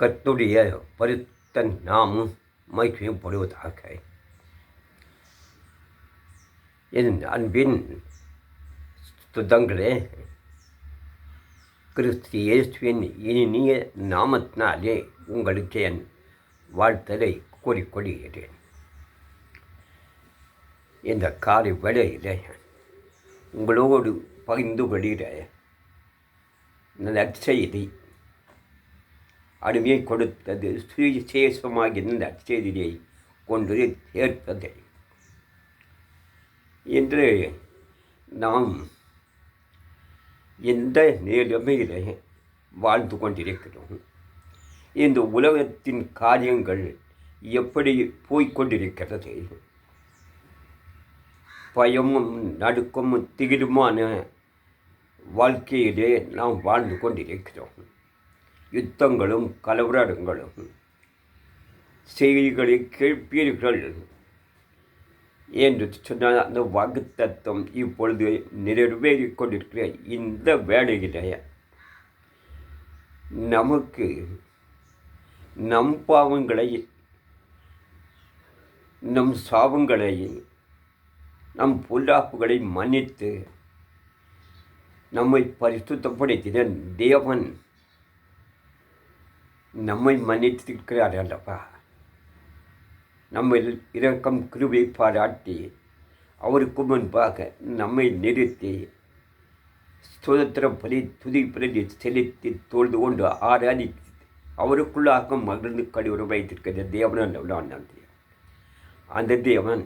கர்த்தருடைய பரிசுத்த நாமம் மகிமைப்படுவதாக. என் அன்பின் சுத்தங்களே, கிறிஸ்து இயேசுவின் இனிய நாமத்தினாலே உங்களுக்கு என் வாழ்த்தலை கூறிக்கொள்கிறேன். இந்த காலை வேளையில் உங்களோடு பகிர்ந்து கொள்கிற நற்செய்தி அருமையை கொடுத்தது சுவிசேஷமாக நற்செய்தியை கொண்டு சேர்த்தது. இன்று நாம் எந்த நிலைமையில் வாழ்ந்து கொண்டிருக்கிறோம், இந்த உலகத்தின் காரியங்கள் எப்படி போய்கொண்டிருக்கிறது, பயமும் நடுக்கமும் திகிலுமான வாழ்க்கையிலே நாம் வாழ்ந்து கொண்டிருக்கிறோம். யுத்தங்களும் கலவரங்களும் செய்திகளை கேட்பீர்கள் என்று சொன்ன அந்த வாக்குத்தத்தம் இப்பொழுது நிறைவேறிக் கொண்டிருக்கிற இந்த வேளையிலே நமக்கு நம் பாவங்களை, நம் சாபங்களை, நம் பொல்லாப்புகளை மன்னித்து நம்மை பரிசுத்தப்படுத்தின தேவன் நம்மை மன்னித்திருக்கிறார் அல்லவா. நம்ம இரக்கம் கிருபை பாராட்டி அவருக்கு முன்பாக நம்மை நிறுத்தி சுதந்திர பலி துதி பிரதி செலுத்தி தொழுது கொண்டு ஆராதி அவருக்குள்ளாக மகிழ்ந்து கழிவுற வைத்திருக்கிற தேவன் அல்லவா நன்றி. அந்த தேவன்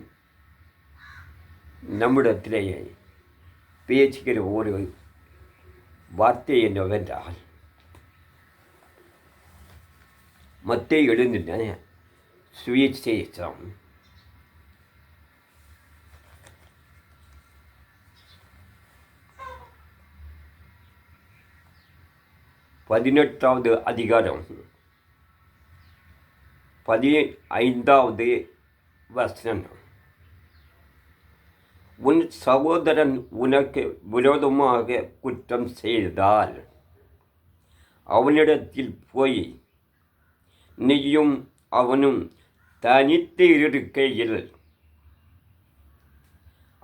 நம்மிடத்திலேயே பேசுகிற ஒரு வார்த்தை என்னவென்றால், மத்தேயு எழுதின சுவிசேஷம் 18வது அதிகாரம் 15வது வசனம். உன் சகோதரன் உனக்கு விரோதமாக குற்றம் செய்தால் அவனிடத்தில் போய் நீயும் அவனும் தனித்து இருக்கையில்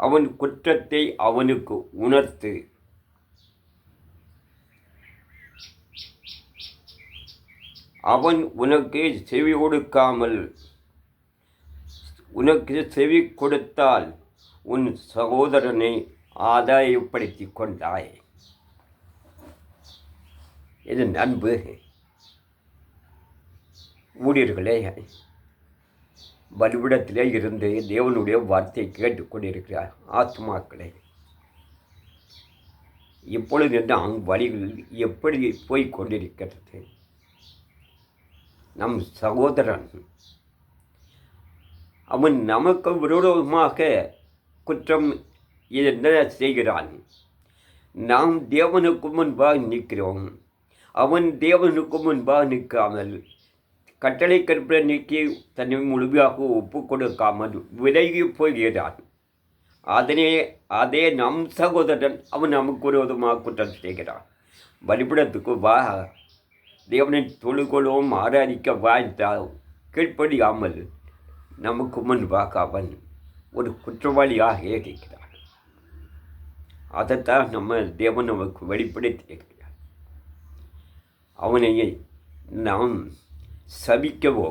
அவன் குற்றத்தை அவனுக்கு உணர்த்து. அவன் உனக்கு செவி கொடுக்காமல் உனக்கு செவி கொடுத்தால் உன் சகோதரனை ஆதாயப்படுத்தி கொண்டாய். இது அன்பு ஊழியர்களே, பலிபீடத்திலே இருந்து தேவனுடைய வார்த்தை கேட்டுக்கொண்டிருக்கிறார் ஆத்மாக்களே. இப்பொழுது நாம் வழிகள் எப்படி போய்கொண்டிருக்கிறது? நம் சகோதரன் அவன் நமக்கு விரோதமாக குற்றம் என்ன செய்கிறான். நாம் தேவனுக்கு முன்பாக நிற்கிறோம், அவன் தேவனுக்கு முன்பாக நிற்காமல் கட்டளை கற்பனை நீக்கி தன்னை முழுமையாக ஒப்பு கொடுக்காமல் விலகி போகிறான். அதே நம் சகோதரன் அவன் நமக்கு விரோதமாக குற்றம் செய்கிறான். பலிபீடத்துக்கு வா, தேவனை தொழுகொள்வோம், ஆராதிக்க வாழ்ந்தால் கீழ்ப்படியாமல் நமக்கு முன்பாக அவன் ஒரு குற்றவாளியாக இருக்கிறான். அதைத்தான் நம்ம தேவன் நமக்கு வெளிப்படுத்தி இருக்கிறார். அவனை நாம் சபிக்கவோ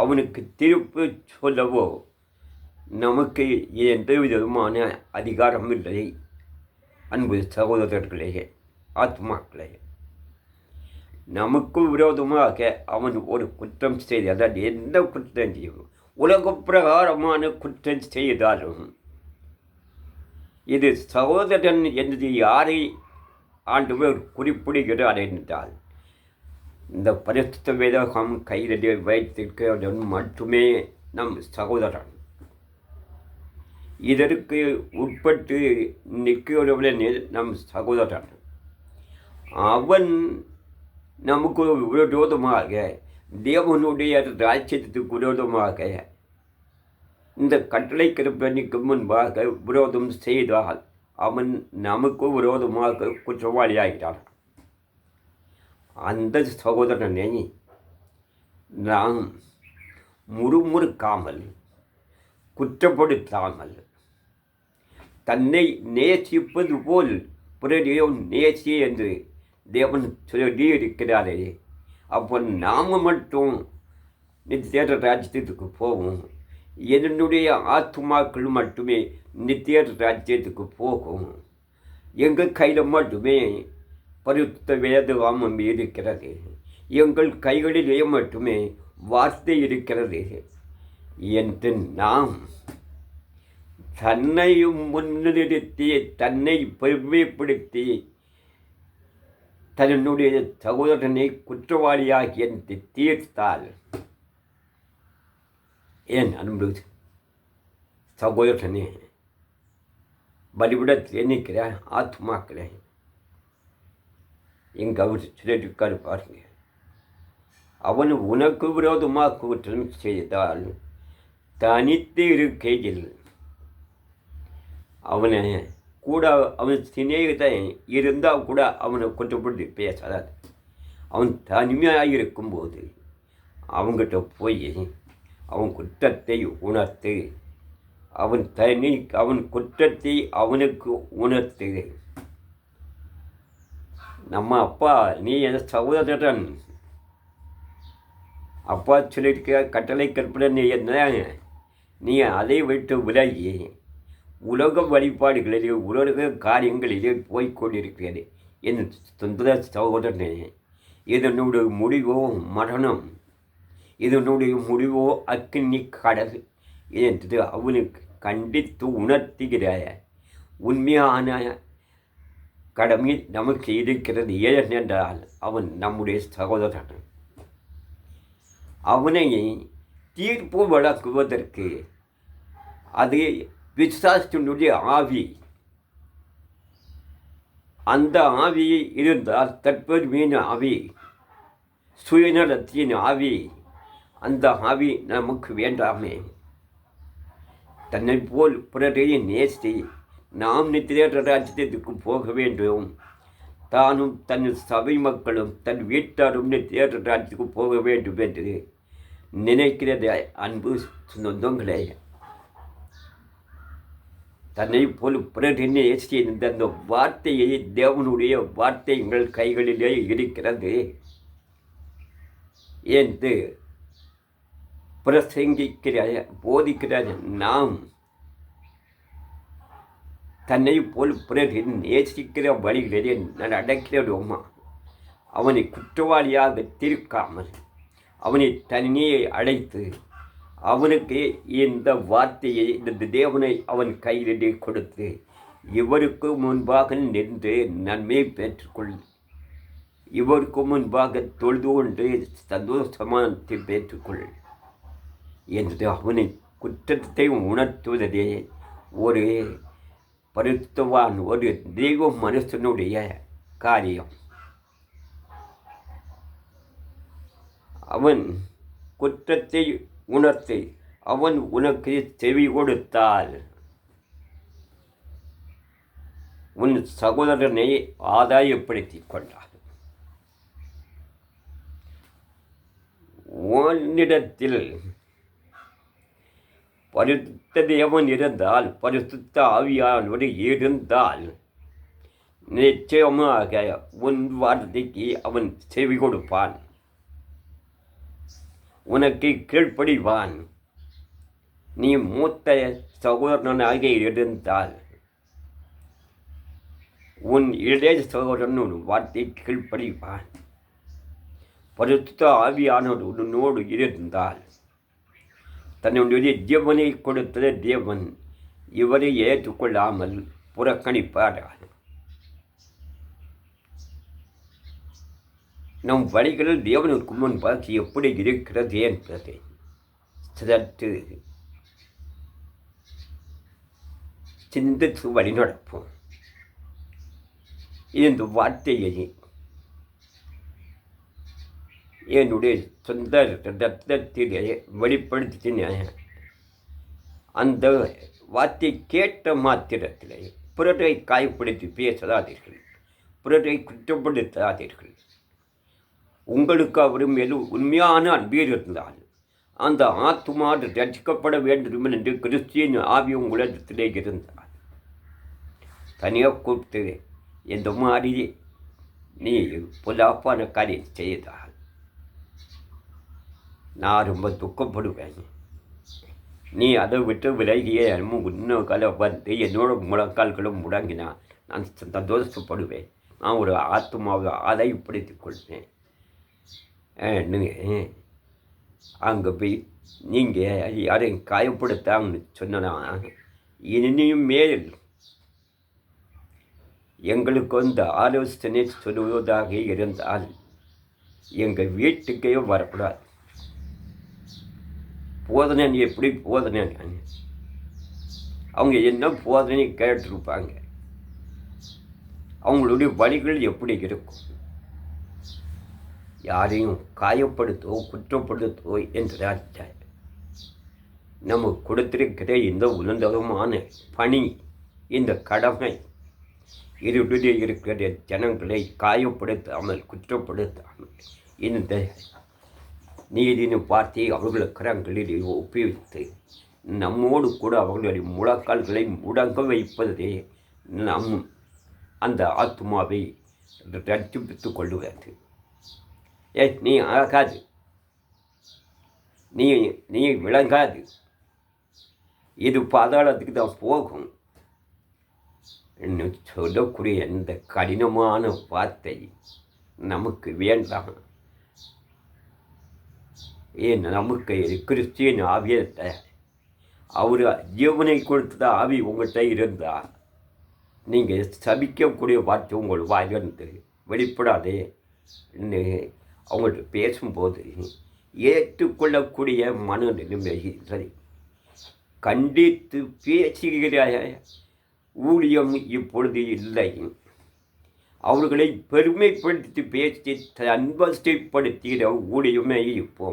அவனுக்கு திருப்பு சொல்லவோ நமக்கு எந்த விதமான அதிகாரம் இல்லை. அன்பு சகோதரர்களே, ஆத்மாக்களே, நமக்கு விரோதமாக அவன் ஒரு குற்றம் செய்து, அதாவது எந்த குற்றம் செய்யும், உலக பிரகாரமான குற்றம் செய்தாலும் இது சகோதரன் என்று யாரை ஆண்டவர் குறிப்பிடுகிறார் என்றால், இந்த பரிசுத்த வேதகம் கையில் வைத்திருக்கிறவன் மட்டுமே நம் சகோதரன். இதற்கு உட்பட்டு நிற்கிறவன் நம் சகோதரன். அவன் நமக்கு விரோதமாக, தேவனுடைய ராஜ்யத்துக்கு விரோதமாக இந்த கட்டளை கிருபைக்கு முன்பாக விரோதம் செய்தால் அவன் நமக்கு விரோதமாக குற்றவாளியாகிறான். அந்த சகோதரனை நாம் முறுமுறுக்காமல், குற்றப்படுத்தாமல், தன்னை நேசிப்பது போல் பிறரையும் நேசி என்று தேவன் சொல்லி இருக்கிறாரே, அப்போ நாம் மட்டும் நித்திய ராஜ்யத்துக்கு போவோம். என்னுடைய ஆத்மாக்கள் மட்டுமே நித்திய ராஜ்யத்துக்கு போகும். எங்கள் கையில் மட்டுமே பரிசுத்த வேதாகமம் இருக்கிறது. எங்கள் கைகளிலே மட்டுமே வார்த்தை இருக்கிறது என்று நாம் தன்னை முன்னிறுத்தி, தன்னை பெருமைப்படுத்தி, தன்னுடைய சகோதரனை குற்றவாளியாகி என்று தீர்த்தால், என் அன்பு சகோதரனே, பலிபிடத்தில் நிற்கிற ஆத்மாக்களை எங்கள் அவர் சிலருக்காரு பாருங்க. அவன் உனக்கு விரோதமாக குற்றம் செய்தால் தனித்து இருக்கையில் அவனை கூட, அவன் சிநேகிதன் இருந்தால் கூட அவனை குற்றப்படுத்தி பேசாது. அவன் தனிமையாக இருக்கும்போது அவங்ககிட்ட போய் அவன் குற்றத்தை உணர்த்து, அவன் குற்றத்தை அவனுக்கு உணர்த்து. நம்ம அப்பா, நீ என் சகோதரன், அப்பா சொல்லியிருக்க கட்டளை கற்பனை என்ன, நீ அதை விட்டு விலகி உலக வழிபாடுகளிலே, உலக காரியங்களிலே போய்கொண்டிருக்கிறது. என் சொந்த சகோதரனே, இதனுடைய முடிவோ மரணம், இதனுடைய முடிவோ அக்கினி கடல் என்று அவனுக்கு கண்டித்து உணர்த்துகிற உண்மையான கடமை நமக்கு இருக்கிறது. ஏனென்றால் அவன் நம்முடைய சகோதரன். அவனை தீர்ப்பு வழங்குவதற்கு அது விசுவாசத்தினுடைய ஆவி. அந்த ஆவி இருந்தால் தற்பெருமையின் ஆவி, சுயநலத்தின் ஆவி, அந்த ஆவி நமக்கு வேண்டாமே. தன்னை போல் பிறரை நேசி நாம் நித்திய ராஜ்யத்துக்கு போக வேண்டும். தானும் தன் சபை மக்களும் தன் வீட்டாரும் நித்திய ராஜ்யத்துக்கு போக வேண்டும் என்று நினைக்கிறது. அன்பு சொந்தங்களே, தன்னை போல் பிறரை நேசி என்ற அந்த வார்த்தையை, தேவனுடைய வார்த்தை எங்கள் கைகளிலே இருக்கிறது என்று பிரசங்கிக்கிற போதிக்கிற நாம் தன்னை போல் பிறரை நேசிக்கிற வழிகளிலே நடக்கிறோமா? அவனை குற்றவாளியாக தீர்க்காமல் அவனை தனியே அழைத்து அவனுக்கு இந்த வார்த்தையை, இந்த தேவனை அவன் கையிலே கொடுத்து இவருக்கு முன்பாக நின்று நன்மை பெற்றுக்கொள், இவருக்கு முன்பாக தொழுது கொண்டு சந்தோஷமானத்தை பெற்றுக்கொள் என்று அவனை குற்றத்தை உணர்த்துவதே ஒரு பரிசுத்தவான், ஒரு தெய்வ மனுஷனுடைய காரியம். அவன் குற்றத்தை உணர்த்தி அவன் உனக்கு செவி கொடுத்தால் உன் சகோதரனை ஆதாயப்படுத்திக் கொண்டார். உன்னிடத்தில் பரிசுத்த தேவன் இருந்தால், பரிசுத்த ஆவியானவர் இருந்தால், நிச்சயமாக உன் வார்த்தைக்கு அவன் செவி கொடுப்பான், உனக்கு கீழ்ப்படிவான். நீ மூத்த சகோதரனாக இருந்தால் உன் இளைய சகோதரன் உன் வார்த்தை கீழ்ப்படிவான். பரிசுத்த ஆவியானவர் உன்னோடு இருந்தால், தன்னுடைய ஜீவனை கொடுத்த தேவன் இவரை ஏற்றுக்கொள்ளாமல் புறக்கணிப்பார்கள். நம் வழிகளில் தேவனுக்கு முன்பாக எப்படி இருக்கிறது என்பதை சற்று சிந்தித்து வழி நடப்போம். இந்த வார்த்தையை என்னுடைய சொந்த ரத்தத்திலே வெளிப்படுத்தின அந்த வார்த்தை கேட்ட மாத்திரத்திலே பிறரை காயப்படுத்தி பேசாதீர்கள், பிறரை குற்றப்படுத்தாதீர்கள். உங்களுக்கு அவர் மேல் உண்மையான அன்பு இருந்தால் அந்த ஆத்துமா ரட்சிக்கப்பட வேண்டும் என்று கிறிஸ்டியன் ஆவி உங்களிடத்திலே இருந்தால் தனியாக கூப்பிட்டு இந்த மாதிரி நீ பொல்லாப்பான காரியம் செய்தால் நான் ரொம்ப துக்கப்படுவேன். நீ அதை விட்டு விலகியே இன்னும் கால வந்து என்னோட முழங்கால்களும் முடங்கினா நான் சந்தோஷப்படுவேன். நான் ஒரு ஆத்மாவை ஆதாயப்படுத்திக் கொள்வேன். அங்கே போய் நீங்கள் யாரையும் காயப்படுத்தாங்கன்னு சொன்னா இனியும் மேல் எங்களுக்கு வந்து ஆலோசனை சொல்வதாக இருந்தால் எங்கள் வீட்டுக்கே வரக்கூடாது. போதனை எப்படி போதனை அவங்க என்ன போதனை கேட்டிருப்பாங்க, அவங்களுடைய வழிகள் எப்படி இருக்கும். யாரையும் காயப்படுத்தோ குற்றப்படுத்தோ என்ற நம்ம கொடுத்திருக்கிற இந்த உன்னதமான பணி, இந்த கடமை இருடைய இருக்கிற ஜனங்களை காயப்படுத்தாமல் குற்றப்படுத்தாமல் இந்த நீதினு பார்த்து அவர்களை கரங்களில் ஒப்புவித்து நம்மோடு கூட அவர்களுடைய முழக்கால்களை முடங்க வைப்பதே நம் அந்த ஆத்மாவை ரட்சிப்பித்துக் கொள்ளுவது. நீ ஆகாது, நீ விளங்காது, இது பாதாளத்துக்கு தான் போகும் சொல்லக்கூடிய இந்த கடினமான வார்த்தை நமக்கு வேண்டாம். ஏன் நமக்கு கிறிஸ்டியன் ஆவியத்தை அவர் ஜீவனை கொடுத்த ஆவி உங்கள்கிட்ட இருந்தால் நீங்கள் சபிக்கக்கூடிய வார்த்தை உங்கள் வாயிலிருந்து வெளிப்படாதே அவங்கள்ட்ட பேசும்போது ஏற்றுக்கொள்ளக்கூடிய மனநிலைமை சரி கண்டித்து பேசுகிற ஊழியம் இப்பொழுது இல்லை. அவர்களை பெருமைப்படுத்தி பேசி அன்பஸ்தைப்படுத்துகிற ஊழியமே இப்போ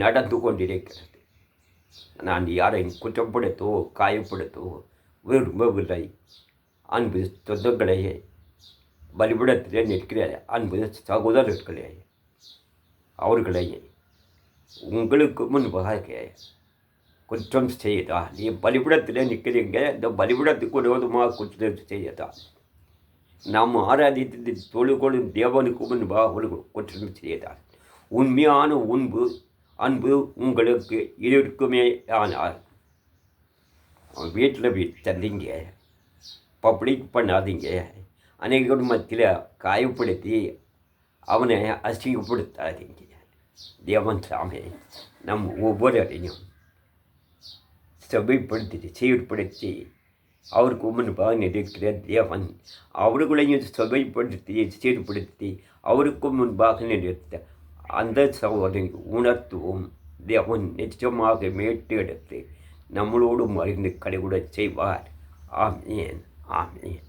நடந்து கொண்டிருக்கிறது. நான் யாரையும் குற்றப்படுத்தோ காயப்படுத்தோ விரும்பவில்லை. அன்பு சொந்தங்களே, பலிபீடத்திலே நிற்கிற அன்பு சகோதரர்களே, அவர்களை உங்களுக்கு முன்பாக குற்றம் செய்தால் நீ பலிபீடத்தில் நிற்கிறீங்க, இந்த பலிபீடத்துக்கு விரோதமாக குற்றம் செய்தால் நாம் ஆராதித்து தொழுகொள்ளும் தேவனுக்கு முன்பாக அவர்கள் குற்றம் செய்தால் உண்மையான அன்பு உங்களுக்கு இருக்குமே. ஆனால் வீட்டில் தந்தீங்க, பப்ளிக் பண்ணாதீங்க, அநேக குடும்பத்தில் காயப்படுத்தி அவனை அசிங்கப்படுத்தாதீங்க. தேவன் சாமி நம் ஒவ்வொருவரையும் சபைப்படுத்தி சீர்படுத்தி அவருக்கு முன்பாக நிற்கிற தேவன் அவர்களையும் சபைப்படுத்தி சீர்படுத்தி அவருக்கு முன்பாக நிறுத்த அந்த சகோதரனை உணர்த்துவோம். தேவன் நிச்சயமாக மீட்டு எடுத்து நம்மளோடு மறைந்து கடைகூட செய்வார். ஆமேன், ஆமேன்.